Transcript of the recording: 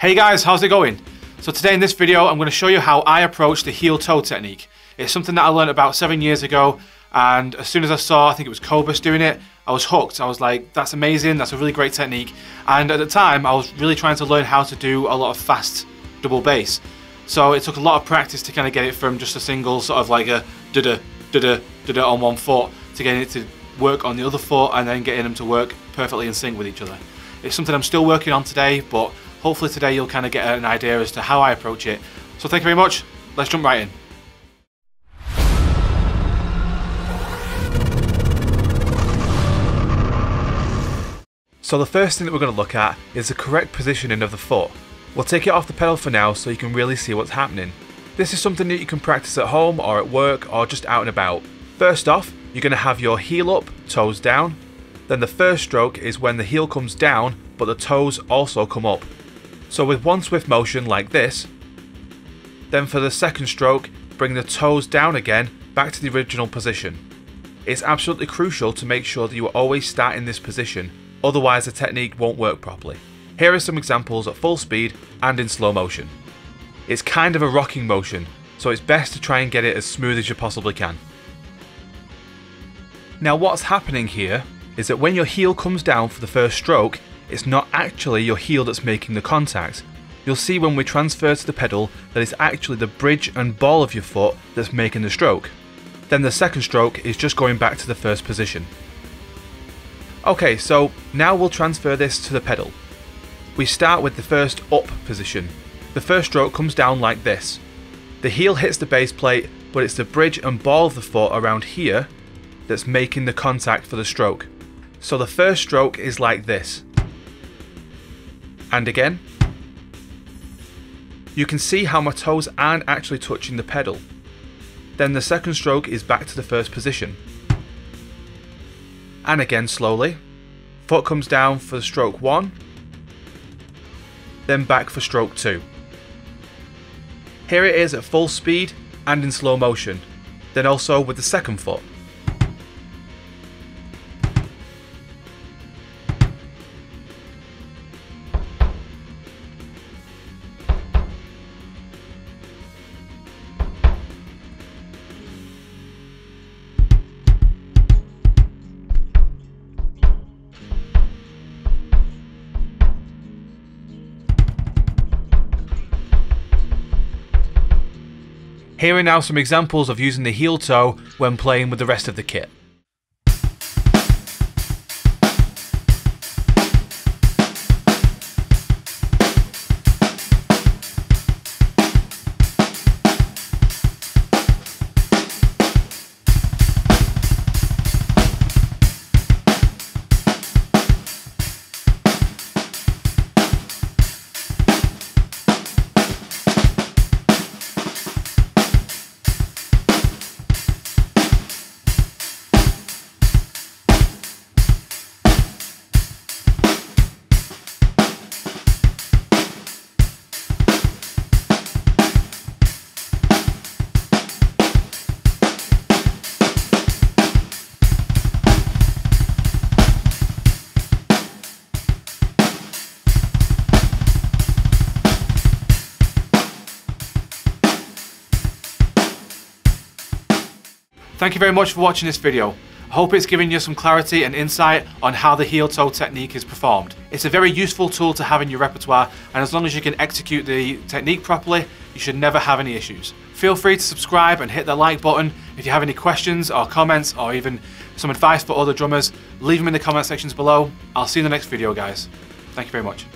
Hey guys, how's it going? So today in this video I'm going to show you how I approach the heel toe technique. It's something that I learned about 7 years ago, and as soon as I saw, I think it was Cobus doing it, I was hooked. I was like, that's amazing, that's a really great technique. And at the time I was really trying to learn how to do a lot of fast double bass. So it took a lot of practice to kind of get it from just a single sort of like a da-da, da-da, da-da on one foot to getting it to work on the other foot and then getting them to work perfectly in sync with each other. It's something I'm still working on today, but hopefully today you'll kind of get an idea as to how I approach it. So thank you very much, let's jump right in. So the first thing that we're going to look at is the correct positioning of the foot. We'll take it off the pedal for now so you can really see what's happening. This is something that you can practice at home or at work or just out and about. First off, you're going to have your heel up, toes down. Then the first stroke is when the heel comes down but the toes also come up. So with one swift motion like this, then for the second stroke, bring the toes down again back to the original position. It's absolutely crucial to make sure that you always start in this position, otherwise the technique won't work properly. Here are some examples at full speed and in slow motion. It's kind of a rocking motion, so it's best to try and get it as smooth as you possibly can. Now what's happening here is that when your heel comes down for the first stroke, it's not actually your heel that's making the contact. You'll see when we transfer to the pedal that it's actually the bridge and ball of your foot that's making the stroke. Then the second stroke is just going back to the first position. Okay, so now we'll transfer this to the pedal. We start with the first up position. The first stroke comes down like this. The heel hits the base plate, but it's the bridge and ball of the foot around here that's making the contact for the stroke. So the first stroke is like this. And again. You can see how my toes aren't actually touching the pedal. Then the second stroke is back to the first position. And again slowly. Foot comes down for stroke 1. Then back for stroke 2. Here it is at full speed and in slow motion, then also with the second foot. Here are now some examples of using the heel toe when playing with the rest of the kit. Thank you very much for watching this video. I hope it's given you some clarity and insight on how the heel toe technique is performed. It's a very useful tool to have in your repertoire, and as long as you can execute the technique properly, you should never have any issues. Feel free to subscribe and hit the like button. If you have any questions or comments or even some advice for other drummers, leave them in the comment sections below. I'll see you in the next video, guys. Thank you very much.